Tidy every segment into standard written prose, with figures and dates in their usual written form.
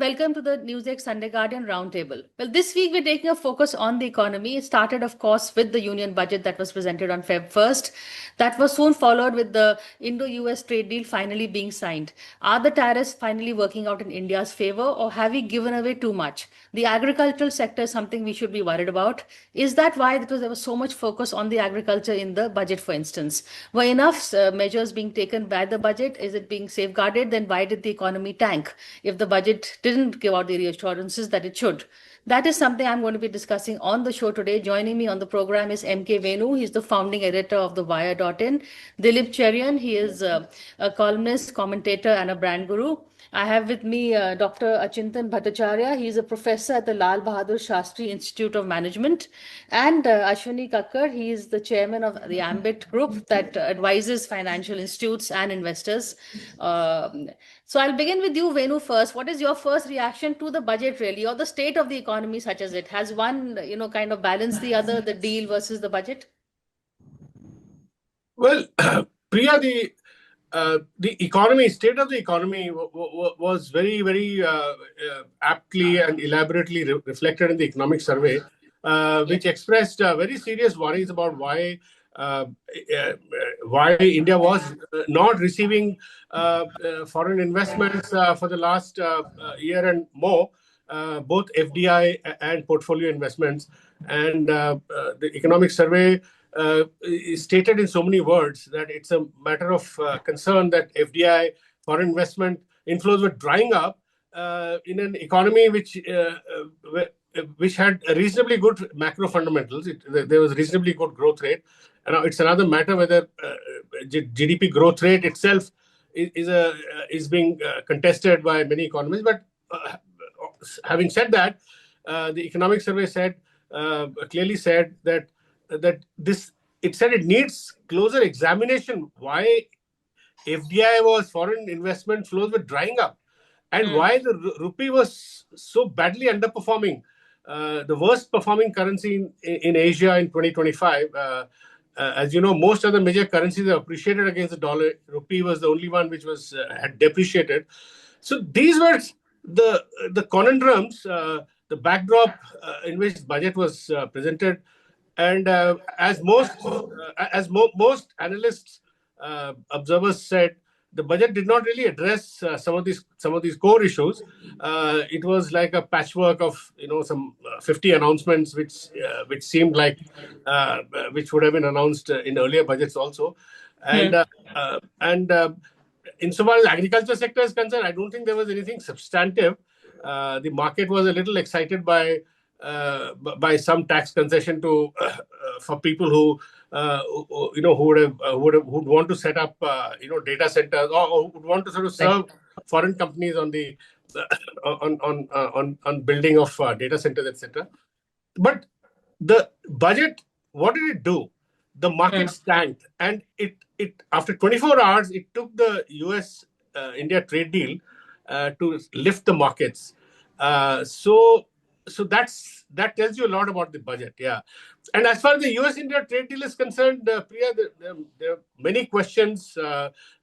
welcome to the Newsx Sunday Guardian Roundtable. Well, this week we're taking a focus on the economy. It started, of course, with the union budget that was presented on Feb 1st. That was soon followed with the Indo-US trade deal finally being signed. Are the tariffs finally working out in India's favor, or have we given away too much? The agricultural sector is something we should be worried about. Is that why there was so much focus on the agriculture in the budget, for instance? Were enough measures being taken by the budget? Is it being safeguarded? Then why did the economy tank if the budget didn't give out the reassurances that it should? That is something I'm going to be discussing on the show today. Joining me on the program is M.K. Venu. He's the founding editor of the Wire.in. Dilip Cherian, he is a columnist, commentator, and a brand guru. I have with me Dr. Achintan Bhattacharya. He is a professor at the Lal Bahadur Shastri Institute of Management. And Ashwini Kakkar, he is the chairman of the Ambit Group that advises financial institutes and investors. So I'll begin with you, Venu, first. What is your first reaction to the budget, really, or the state of the economy such as it? Has one, kind of balanced the other, the deal versus the budget? Well, Priya, the economy, state of the economy was very, very aptly and elaborately reflected in the economic survey, which expressed very serious worries about why India was not receiving foreign investments for the last year and more, both FDI and portfolio investments. And the economic survey is stated in so many words that it's a matter of concern that FDI, foreign investment inflows were drying up in an economy which had reasonably good macro fundamentals. There was reasonably good growth rate. And it's another matter whether GDP growth rate itself is being contested by many economists. But having said that, the economic survey clearly said that it said it needs closer examination why FDI foreign investment flows were drying up, and why the rupee was so badly underperforming, the worst performing currency in Asia in 2025. As you know, most of the major currencies have appreciated against the dollar. Rupee was the only one which had depreciated. So these were the conundrums, the backdrop in which the budget was presented. And as most analysts, observers said, the budget did not really address some of these core issues. It was like a patchwork of some 50 announcements, which seemed like which would have been announced in earlier budgets also. And insofar as the agriculture sector is concerned, I don't think there was anything substantive. The market was a little excited by some tax concession for people who would want to set up data centers, or would want to sort of serve foreign companies on the on building of data centers, etc. But the budget, what did it do? The market tanked, and it after 24 hours it took the US India trade deal to lift the markets. So that tells you a lot about the budget, yeah. And as far as the US-India trade deal is concerned, Priya, there are many questions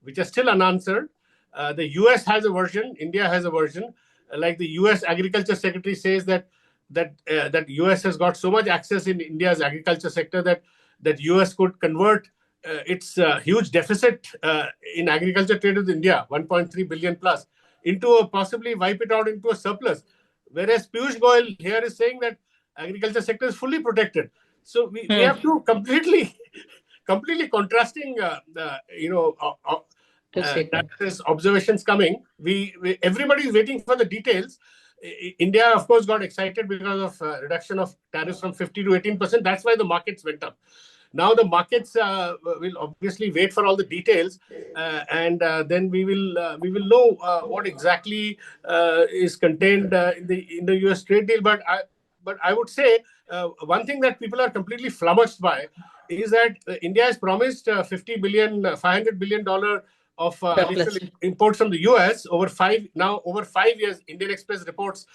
which are still unanswered. The US has a version, India has a version. Like the US Agriculture Secretary says that US has got so much access in India's agriculture sector that US could convert its huge deficit in agriculture trade with India, 1.3 billion plus, into possibly wipe it out into a surplus. Whereas Piyush Goyal here is saying that agriculture sector is fully protected. So we have two completely contrasting, observations coming. Everybody is waiting for the details. India, of course, got excited because of reduction of tariffs from 50 to 18%. That's why the markets went up. Now the markets will obviously wait for all the details, and then we will know what exactly is contained in the US trade deal. But I would say one thing that people are completely flummoxed by is that India has promised $500 billion of additional imports from the US over 5 years. Indian Express reports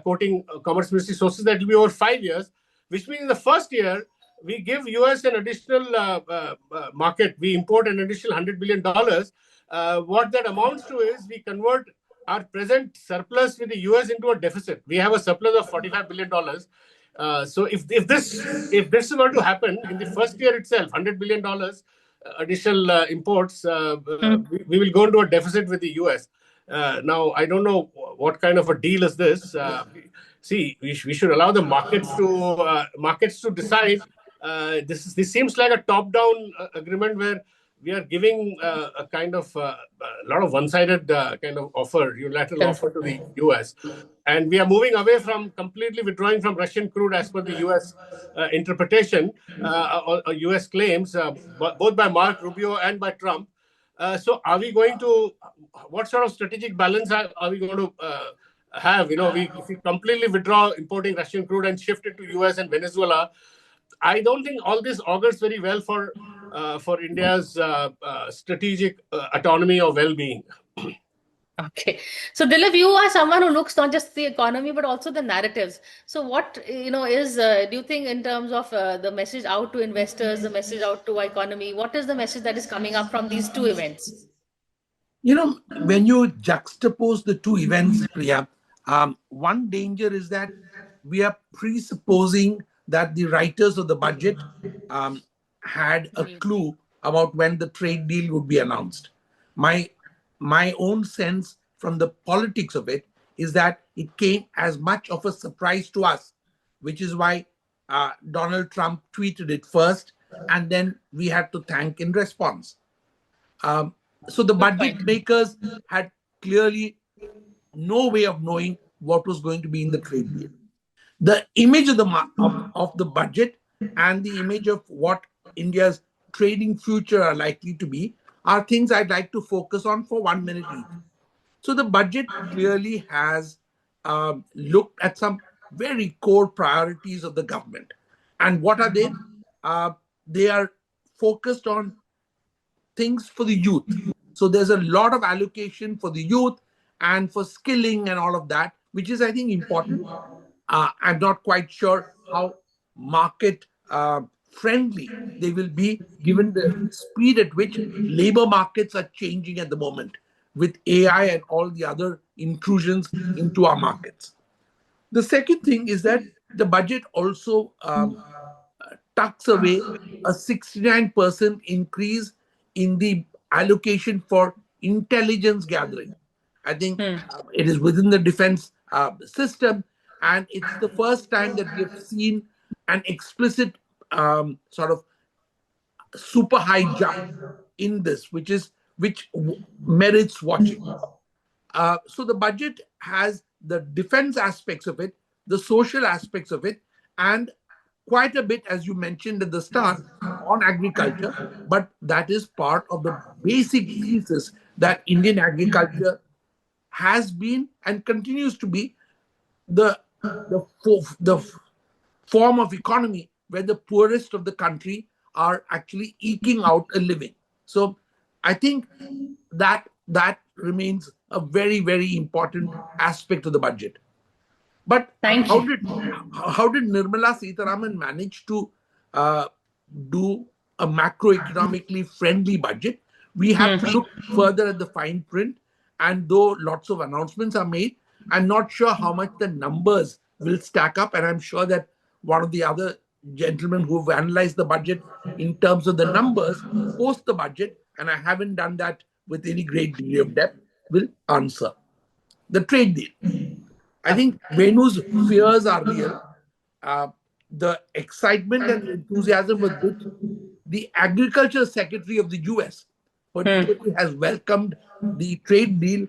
quoting Commerce Ministry sources that it will be over 5 years, which means in the first year we give US an additional market. We import an additional $100 billion. What that amounts to is we convert our present surplus with the US into a deficit. We have a surplus of $45 billion. So if this is going to happen in the first year itself, $100 billion additional imports, we will go into a deficit with the US. Now, I don't know what kind of a deal is this. See, we should allow the markets to decide. This seems like a top-down agreement where we are giving a kind of a lot of one-sided kind of offer, unilateral offer to the US, and we are moving away from completely withdrawing from Russian crude as per the US interpretation or US claims, both by Mark Rubio and by Trump. So, are we going to? What sort of strategic balance are we going to have? If we completely withdraw importing Russian crude and shift it to US and Venezuela, I don't think all this augurs very well for India's strategic autonomy or well-being. Okay. So, Dilip, you are someone who looks not just the economy but also the narratives. So, what is do you think in terms of the message out to investors, the message out to economy? What is the message that is coming up from these two events? When you juxtapose the two events, Priya, one danger is that we are presupposing that the writers of the budget um, had a clue about when the trade deal would be announced. My my own sense from the politics of it is that it came as much of a surprise to us, which is why Donald Trump tweeted it first, and then we had to thank in response. Um, so the Good budget point. makers had clearly no way of knowing what was going to be in the trade deal. The image of the budget and the image of what India's trading future are likely to be are things I'd like to focus on for 1 minute each. So the budget clearly has looked at some very core priorities of the government. And what are they? They are focused on things for the youth. So there's a lot of allocation for the youth and for skilling and all of that, which is, I think, important. I'm not quite sure how market friendly they will be given the speed at which labor markets are changing at the moment with AI and all the other intrusions into our markets. The second thing is that the budget also tucks away a 69% increase in the allocation for intelligence gathering. I think it is within the defense system, and it's the first time that we have seen an explicit sort of super high jump in this, which merits watching. So the budget has the defense aspects of it, the social aspects of it, and quite a bit, as you mentioned at the start, on agriculture. But that is part of the basic thesis that Indian agriculture has been and continues to be the form of economy where the poorest of the country are actually eking out a living. So I think that remains a very, very important aspect of the budget. But Thank how you. did Nirmala Sitharaman manage to uh, do a macroeconomically friendly budget? We have to look further at the fine print. And though lots of announcements are made, I'm not sure how much the numbers will stack up. And I'm sure that one of the other gentlemen who've analyzed the budget in terms of the numbers post the budget, and I haven't done that with any great degree of depth, will answer. The trade deal. I think Venu's fears are real. Uh, the excitement and the enthusiasm with which the Agriculture Secretary of the US particularly has welcomed the trade deal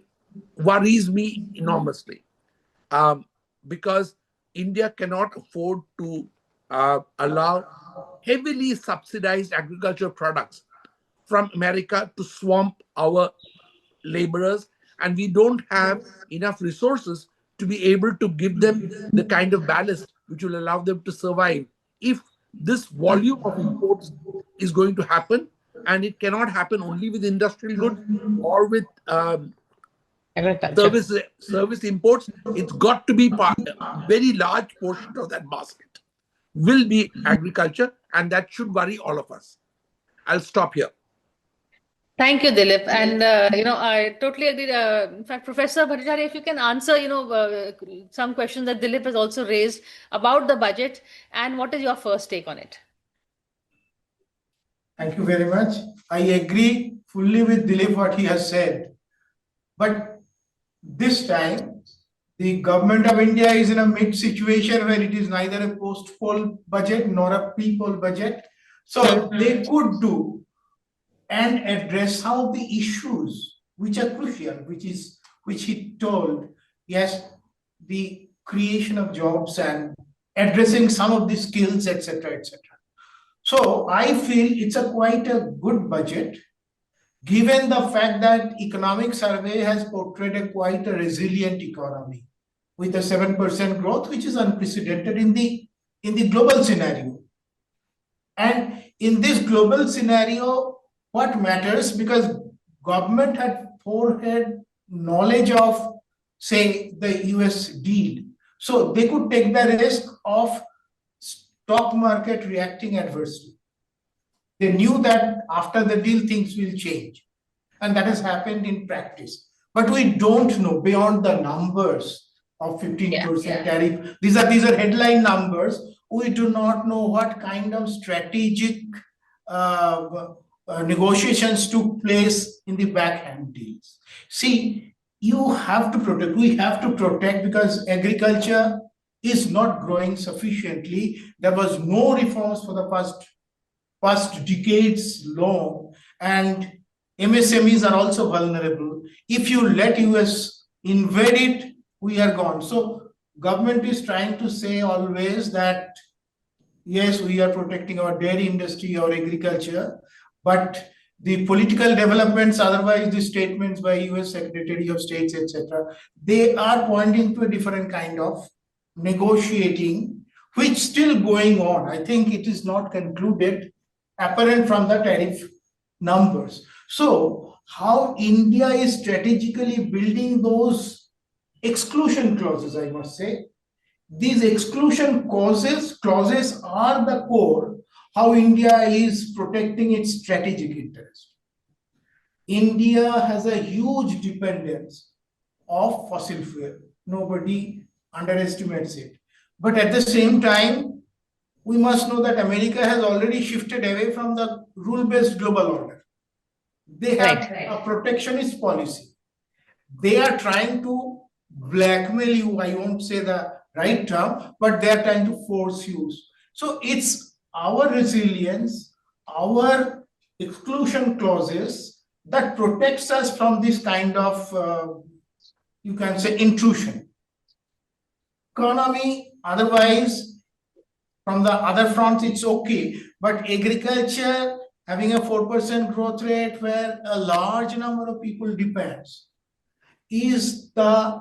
worries me enormously. Um, because India cannot afford to allow heavily subsidized agricultural products from America to swamp our laborers, and we don't have enough resources to be able to give them the kind of ballast which will allow them to survive if this volume of imports is going to happen. And it cannot happen only with industrial goods or with Agriculture. service imports. It's got to be a very large portion of that basket will be agriculture, and that should worry all of us. I'll stop here. Thank you, Dilip. And, I totally agree. In fact, Professor Bhattacharya, if you can answer, some questions that Dilip has also raised about the budget, and what is your first take on it? Thank you very much. I agree fully with Dilip what he has said. But this time, the government of India is in a mid situation where it is neither a post-poll budget nor a pre-poll budget. So they could do and address some of the issues which are crucial, which he told, yes, the creation of jobs and addressing some of the skills, etc., etc. So I feel it's quite a good budget, given the fact that economic survey has portrayed quite a resilient economy with a 7% growth, which is unprecedented in the global scenario. And in this global scenario, what matters, because government had forehand knowledge of, say, the US deal. So they could take the risk of stock market reacting adversely. They knew that after the deal, things will change. And that has happened in practice. But we don't know beyond the numbers of 15% tariff. These are headline numbers. We do not know what kind of strategic negotiations took place in the backhand deals. See, you have to protect, we have to protect, because agriculture is not growing sufficiently. There was no reforms for the past decades long, and MSMEs are also vulnerable. If you let US invade it, we are gone. So government is trying to say always that, yes, we are protecting our dairy industry, our agriculture, but the political developments, otherwise the statements by US Secretary of States, etc., they are pointing to a different kind of negotiating, which still going on. I think it is not concluded, apparent from the tariff numbers. So how India is strategically building those exclusion clauses, I must say. These exclusion clauses are the core how India is protecting its strategic interest. India has a huge dependence of fossil fuel. Nobody underestimates it. But at the same time, we must know that America has already shifted away from the rule-based global order. They have a protectionist policy. They are trying to blackmail you. I won't say the right term, but they are trying to force you. So it's our resilience, our exclusion clauses that protects us from this kind of, you can say, intrusion. Economy, otherwise, from the other fronts, it's okay. But agriculture, having a 4% growth rate where a large number of people depends, is the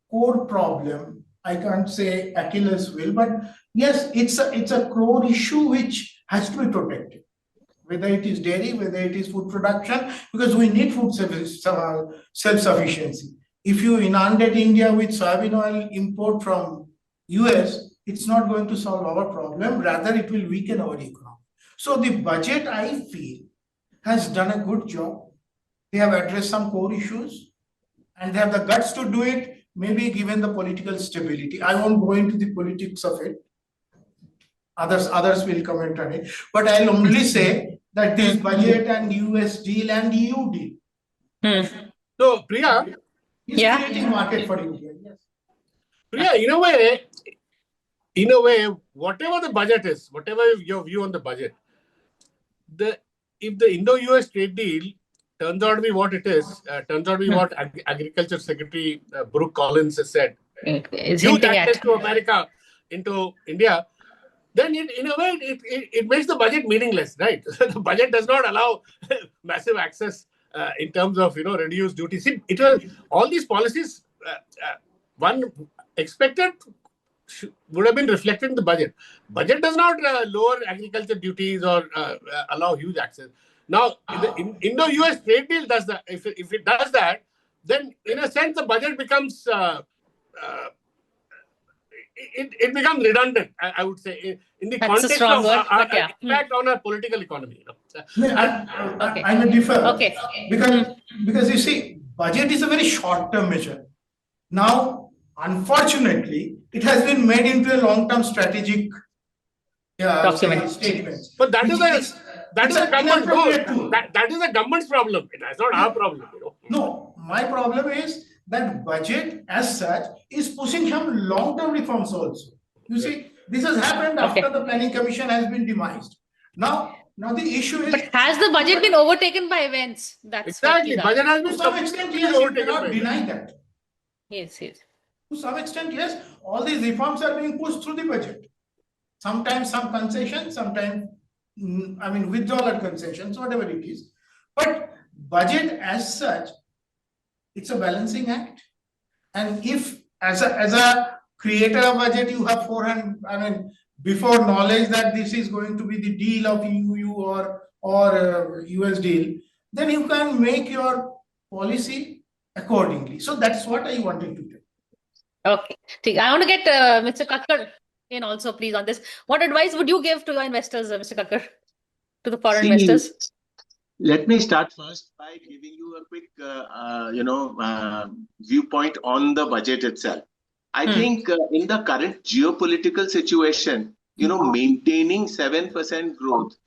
core problem. I can't say Achilles wheel, but yes, it's a core issue which has to be protected. Whether it is dairy, whether it is food production, because we need food self-sufficiency. If you inundate India with soybean oil import from US, it's not going to solve our problem. Rather, it will weaken our economy. So the budget, I feel, has done a good job. They have addressed some core issues, and they have the guts to do it, maybe given the political stability. I won't go into the politics of it. Others will comment on it. But I'll only say that this budget and US deal and EU deal. So, Priya, is creating market for India. Yes. Priya, in a way, whatever the budget is, whatever your view on the budget, if the Indo-US trade deal turns out to be what it is, turns out to be what Agriculture Secretary Brooke Collins has said, huge access to America, into India, then in a way, it makes the budget meaningless, right? The budget does not allow massive access in terms of, reduced duties. See, it was all these policies, one expected would have been reflected in the budget. Budget does not lower agriculture duties or allow huge access. Now, the Indo-US trade deal does that. If it does that, then in a sense the budget becomes it becomes redundant, I would say, in the That's a context strong of word, but yeah. impact on our political economy. Okay. I may differ. Okay. Because you see, budget is a very short-term measure. Now, unfortunately, it has been made into a long-term strategic Document. statements. But that which is a government. inappropriate tool. That is a government's problem. That's not our problem. No, my problem is that budget as such is pushing some long-term reforms also. You see, this has happened after the planning commission has been demised. Now the issue is. But has the budget been overtaken by events? That's exactly. Budget has been to some extent, yes, you overtaken cannot by deny that. Yes. To some extent, yes, all these reforms are being pushed through the budget. Sometimes some concessions, sometimes withdrawal at concessions, whatever it is. But budget as such, it's a balancing act. And if as a creator of budget, you have 400, before knowledge that this is going to be the deal of EU or US deal, then you can make your policy accordingly. So that's what I wanted to do. Okay. I want to get Mr. Kakkar in also, please, on this. What advice would you give to your investors, Mr. Kakkar, to the foreign investors? Let me start first by giving you a quick, viewpoint on the budget itself. I think in the current geopolitical situation, maintaining 7% growth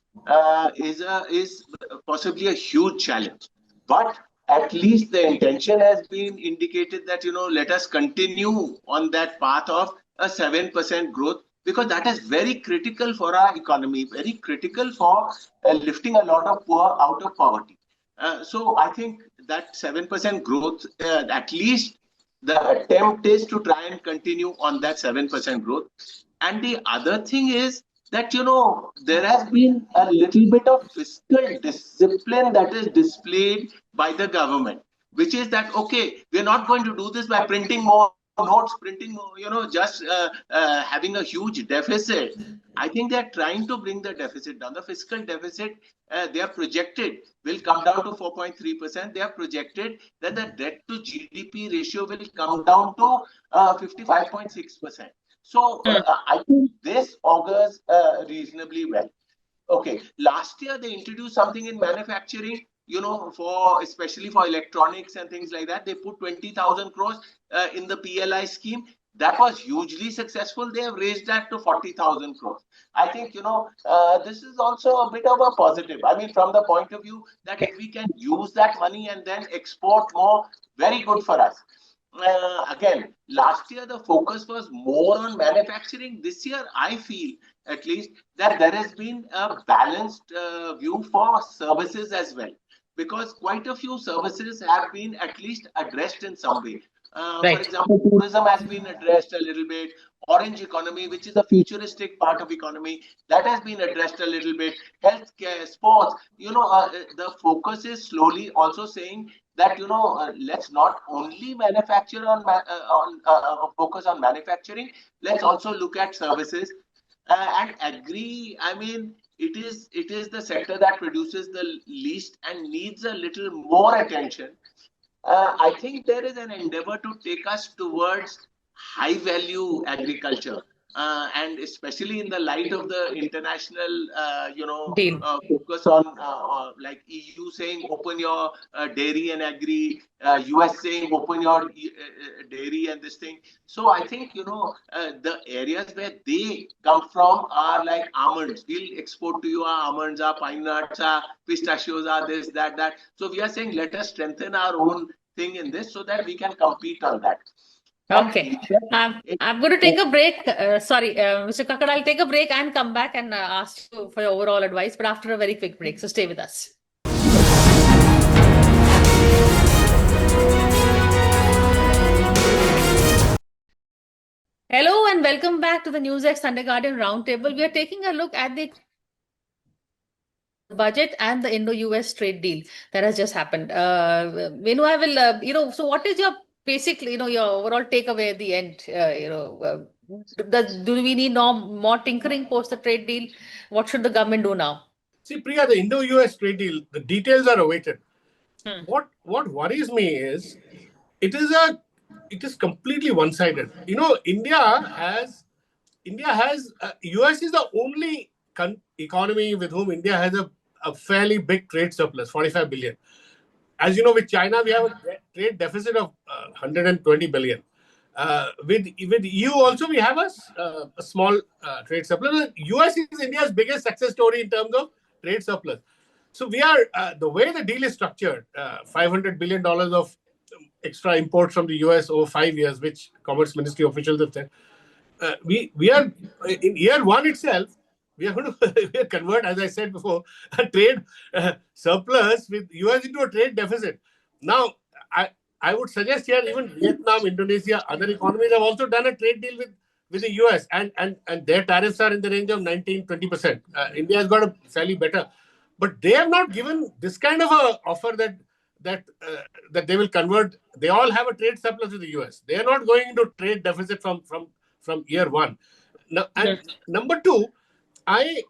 is possibly a huge challenge. But at least the intention has been indicated that, let us continue on that path of a 7% growth, because that is very critical for our economy, very critical for lifting a lot of poor out of poverty. So I think that 7% growth, at least the attempt is to try and continue on that 7% growth. And the other thing is that, there has been a little bit of fiscal discipline that is displayed by the government, which is that, okay, we're not going to do this by printing more notes, printing more, just having a huge deficit. I think they're trying to bring the deficit down. The fiscal deficit, they are projected, will come down to 4.3%. They have projected that the debt to GDP ratio will come down to 55.6%. So I think this augurs reasonably well. Okay, last year they introduced something in manufacturing, especially for electronics and things like that. They put 20,000 crores in the PLI scheme. That was hugely successful. They have raised that to 40,000 crores. I think, this is also a bit of a positive. From the point of view that if we can use that money and then export more, very good for us. Again, last year the focus was more on manufacturing. This year, I feel at least that there has been a balanced view for services as well, because quite a few services have been at least addressed in some way. For example, tourism has been addressed a little bit. Orange economy, which is a futuristic part of economy, that has been addressed a little bit. Healthcare, sports, the focus is slowly also saying that, let's not only manufacture focus on manufacturing, let's also look at services. And agri, it is the sector that produces the least and needs a little more attention. I think there is an endeavor to take us towards high value agriculture, and especially in the light of the international, focus on like EU saying open your dairy and agri, US saying open your dairy and this thing. So I think, the areas where they come from are like almonds. We'll export to you our almonds, our pine nuts, our pistachios, our this, that. So we are saying let us strengthen our own thing in this so that we can compete on that. Okay. I'm going to take a break. Mr. Kakkar, I'll take a break and come back and ask you for your overall advice, but after a very quick break. So stay with us. Hello and welcome back to the Newsx Sunday Guardian Roundtable. We are taking a look at the budget and the Indo-US trade deal that has just happened. Venu, I will, so what is your basically, your overall takeaway at the end? Do we need more tinkering post the trade deal? What should the government do now? See, Priya, the Indo-US trade deal, the details are awaited. What worries me is, it it is completely one-sided. India has US is the only economy with whom India has a fairly big trade surplus, 45 billion. As you know, with China, we have a trade deficit of 120 billion. With EU also, we have a small trade surplus. US is India's biggest success story in terms of trade surplus. So we are the way the deal is structured, $500 billion of extra imports from the US over 5 years, which Commerce Ministry officials have said. We are in year one itself. We are going to convert, as I said before, a trade surplus with US into a trade deficit. Now, I would suggest here even Vietnam, Indonesia, other economies have also done a trade deal with the US, and their tariffs are in the range of 19-20%. India has got a fairly better, but they have not given this kind of a offer that they will convert. They all have a trade surplus with the US. They are not going into trade deficit from year one. Now, and number two, I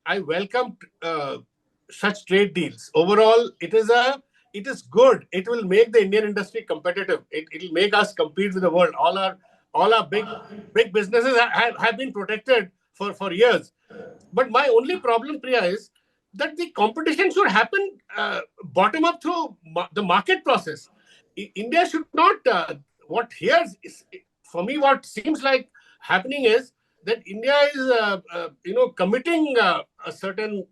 I welcome such trade deals. Overall, it is good. It will make the Indian industry competitive. It will make us compete with the world. All our big businesses have been protected for years. But my only problem, Priya, is that the competition should happen bottom up through the market process. India should not. What here is, for me, what seems like happening is that India is, committing a certain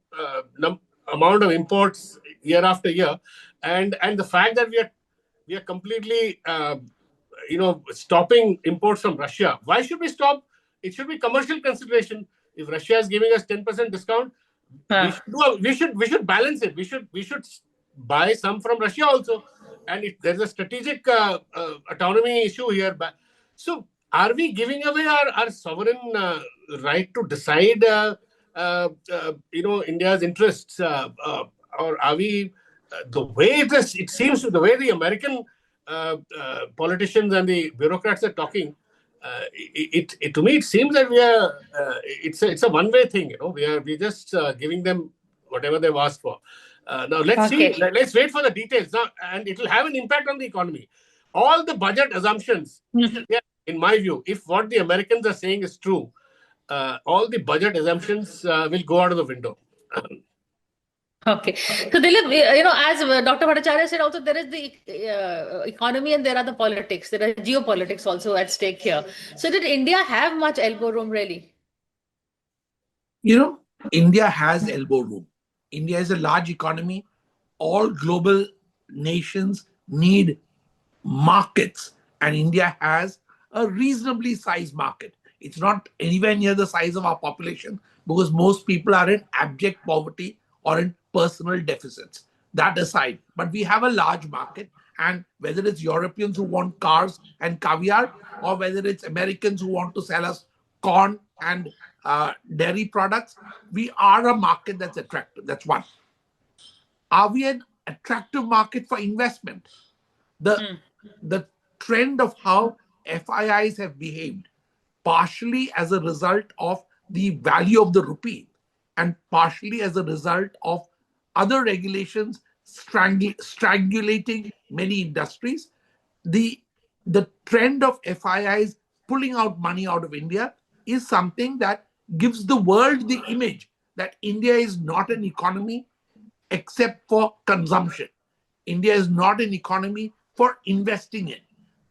amount of imports year after year, and the fact that we are completely, stopping imports from Russia. Why should we stop? It should be commercial consideration. If Russia is giving us 10% discount, we should balance it. We should buy some from Russia also, and there's a strategic autonomy issue here. So, are we giving away our sovereign right to decide, India's interests, or are we the way it seems the way the American politicians and the bureaucrats are talking? To me, it seems that we are. It's a one-way thing. We're just giving them whatever they've asked for. Now let's see. Let's wait for the details now, and it will have an impact on the economy. All the budget assumptions, in my view, if what the Americans are saying is true, all the budget assumptions will go out of the window. Okay. So, Dilip, as Dr. Bhattacharya said, also there is the economy and there are the politics. There are geopolitics also at stake here. So, did India have much elbow room, really? India has elbow room. India is a large economy. All global nations need markets, and India has a reasonably sized market. It's not anywhere near the size of our population because most people are in abject poverty or in personal deficits. That aside, but we have a large market, and whether it's Europeans who want cars and caviar, or whether it's Americans who want to sell us corn and dairy products, we are a market that's attractive. That's one. Are we an attractive market for investment? The trend of how FIIs have behaved, partially as a result of the value of the rupee and partially as a result of other regulations strangulating many industries, the trend of FIIs pulling out money out of India is something that gives the world the image that India is not an economy except for consumption. India is not an economy for investing in.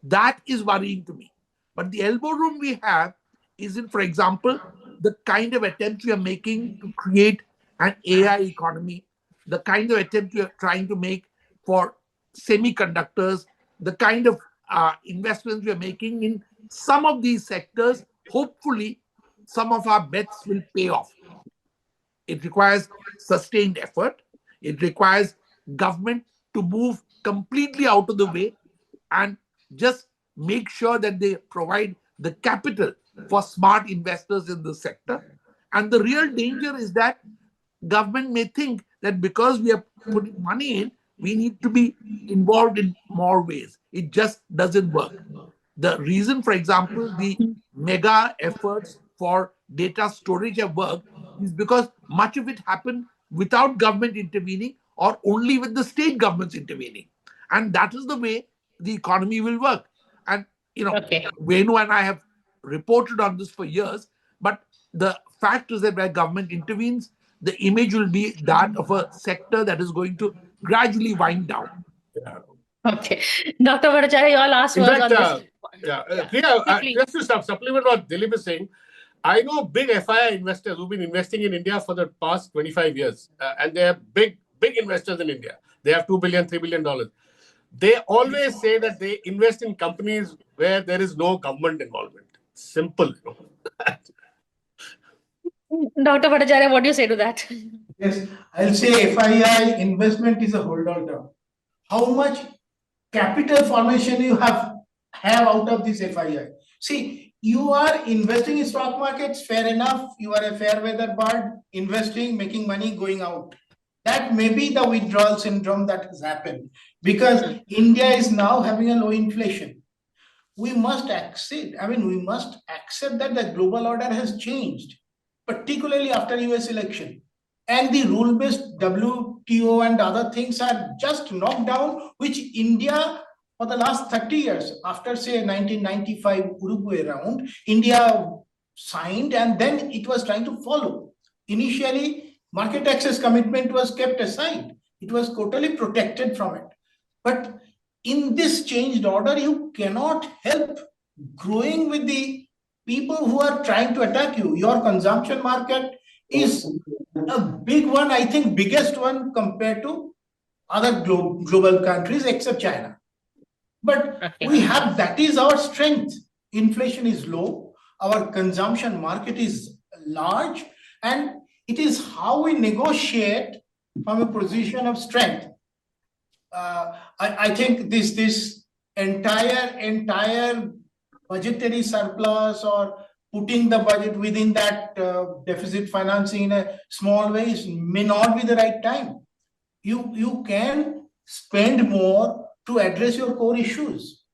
That is worrying to me. But the elbow room we have is in, for example, the kind of attempts we are making to create an AI economy, the kind of attempt we are trying to make for semiconductors, the kind of investments we are making in some of these sectors. Hopefully, some of our bets will pay off. It requires sustained effort. It requires government to move completely out of the way and just make sure that they provide the capital for smart investors in the sector. And the real danger is that government may think that because we are putting money in, we need to be involved in more ways. It just doesn't work. The reason, for example, the mega efforts for data storage have worked is because much of it happened without government intervening or only with the state governments intervening. And that is the way the economy will work. And, Okay. Venu and I have reported on this for years, but the fact is that where government intervenes, the image will be that of a sector that is going to gradually wind down. Yeah. Okay. Dr. Bhattacharya, your last In words fact, on this. Priya, Quickly. just to supplement what Dilip is saying, I know big FII investors who've been investing in India for the past 25 years, and they are big investors in India. They have $2 billion, $3 billion. They always say that they invest in companies where there is no government involvement. Simple. Dr. Bhattacharya, what do you say to that? Yes, I'll say FII investment is a hold-all term. How much capital formation you have out of this FII? See, you are investing in stock markets, fair enough. You are a fair weather bird, investing, making money, going out. That may be the withdrawal syndrome that has happened because India is now having a low inflation. We must accept that the global order has changed, particularly after US election. And the rule-based WTO and other things are just knocked down, which India for the last 30 years, after say 1995 Uruguay round, India signed and then it was trying to follow. Initially, market access commitment was kept aside. It was totally protected from it. But in this changed order, you cannot help growing with the people who are trying to attack you. Your consumption market is a big one, I think biggest one compared to other global countries except China. But we have, that is our strength. Inflation is low, our consumption market is large, and it is how we negotiate from a position of strength. I think this entire budgetary surplus or putting the budget within that deficit financing in a small way may not be the right time. You can spend more to address your core issues.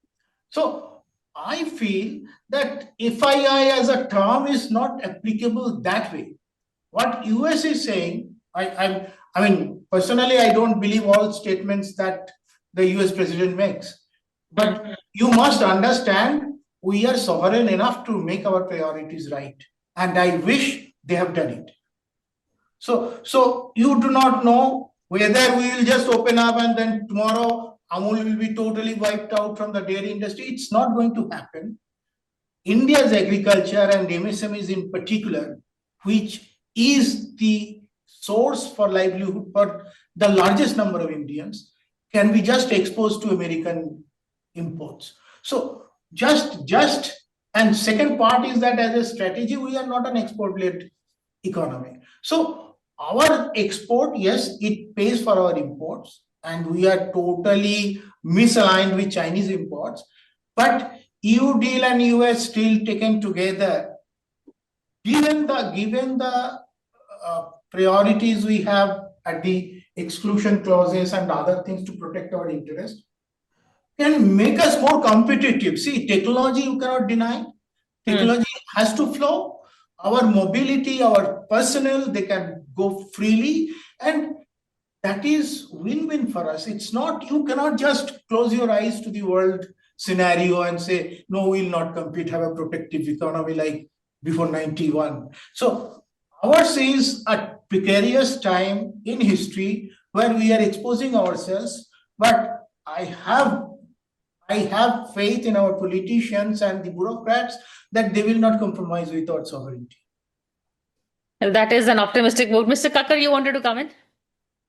So I feel that FII as a term is not applicable that way. What US is saying, I mean, personally, I don't believe all statements that the US president makes. But you must understand, we are sovereign enough to make our priorities right. And I wish they have done it. So you do not know whether we will just open up and then tomorrow Amul will be totally wiped out from the dairy industry. It's not going to happen. India's agriculture and MSMEs in particular, which is the source for livelihood for the largest number of Indians, can be just exposed to American imports. So and second part is that as a strategy, we are not an export-led economy. So our export, yes, it pays for our imports, and we are totally misaligned with Chinese imports. But EU deal and US deal taken together, given the priorities we have at the exclusion clauses and other things to protect our interest, can make us more competitive. See, technology you cannot deny. Technology has to flow. Our mobility, our personnel, they can go freely, and that is win-win for us. It's not, you cannot just close your eyes to the world scenario and say, no, we'll not compete, have a protective economy like before 91. So ours is a precarious time in history where we are exposing ourselves, but I have faith in our politicians and the bureaucrats that they will not compromise with our sovereignty. Well, that is an optimistic mood. Mr. Kakkar, you wanted to comment?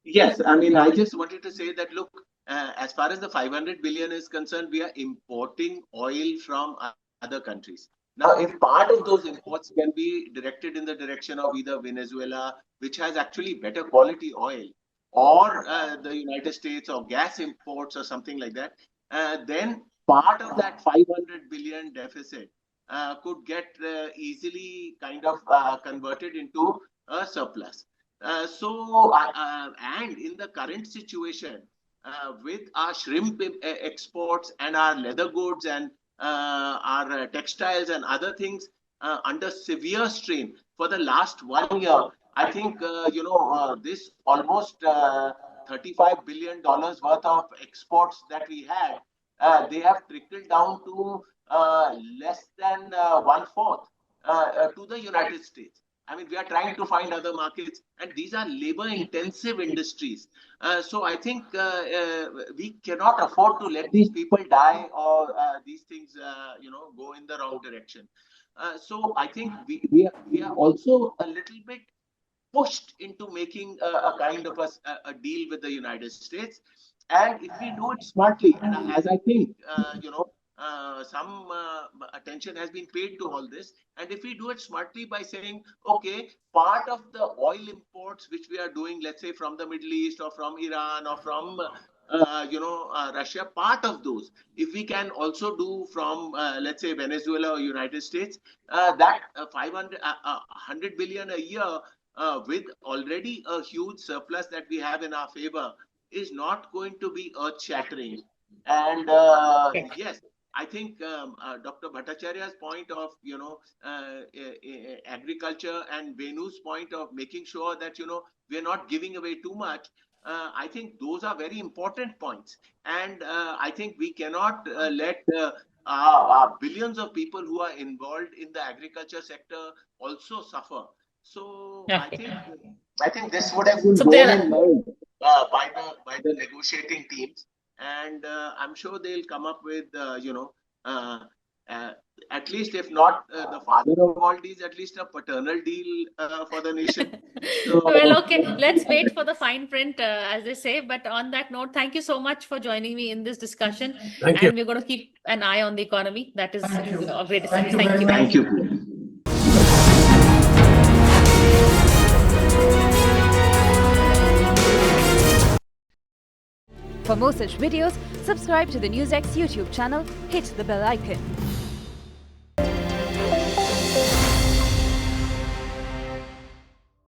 Yes, I mean, I just wanted to say that, look, as far as the 500 billion is concerned, we are importing oil from other countries. Now, if part of those imports can be directed in the direction of either Venezuela, which has actually better quality oil, or the United States, or gas imports or something like that, then part of that 500 billion deficit could get easily kind of converted into a surplus. And in the current situation, with our shrimp exports and our leather goods and our textiles and other things under severe strain for the last 1 year, I think, this almost $35 billion worth of exports that we had, they have trickled down to less than one-fourth to the United States. I mean, we are trying to find other markets, and these are labor-intensive industries. So I think we cannot afford to let these people die or these things, go in the wrong direction. So I think we are also a little bit pushed into making a kind of a deal with the United States. And if we do it smartly, and as I think, some attention has been paid to all this. And if we do it smartly by saying, okay, part of the oil imports which we are doing, let's say from the Middle East or from Iran or from Russia, part of those, if we can also do from, let's say, Venezuela or United States, that 100 billion a year with already a huge surplus that we have in our favor is not going to be earth-shattering. And yes, I think Dr. Bhattacharya's point of, agriculture and Venu's point of making sure that, we're not giving away too much, I think those are very important points. And I think we cannot let billions of people who are involved in the agriculture sector also suffer. So I think this would have been borne in mind by the negotiating teams, and I'm sure they'll come up with at least, if not the father of all these, at least a paternal deal for the nation. So, Well, okay, let's wait for the fine print, as they say. But on that note, thank you so much for joining me in this discussion. Thank you. And we're going to keep an eye on the economy. That is Thank you. of great Thank you thank very you. much. thank you, Priya. For more such videos, subscribe to the Newsx YouTube channel, hit the bell icon.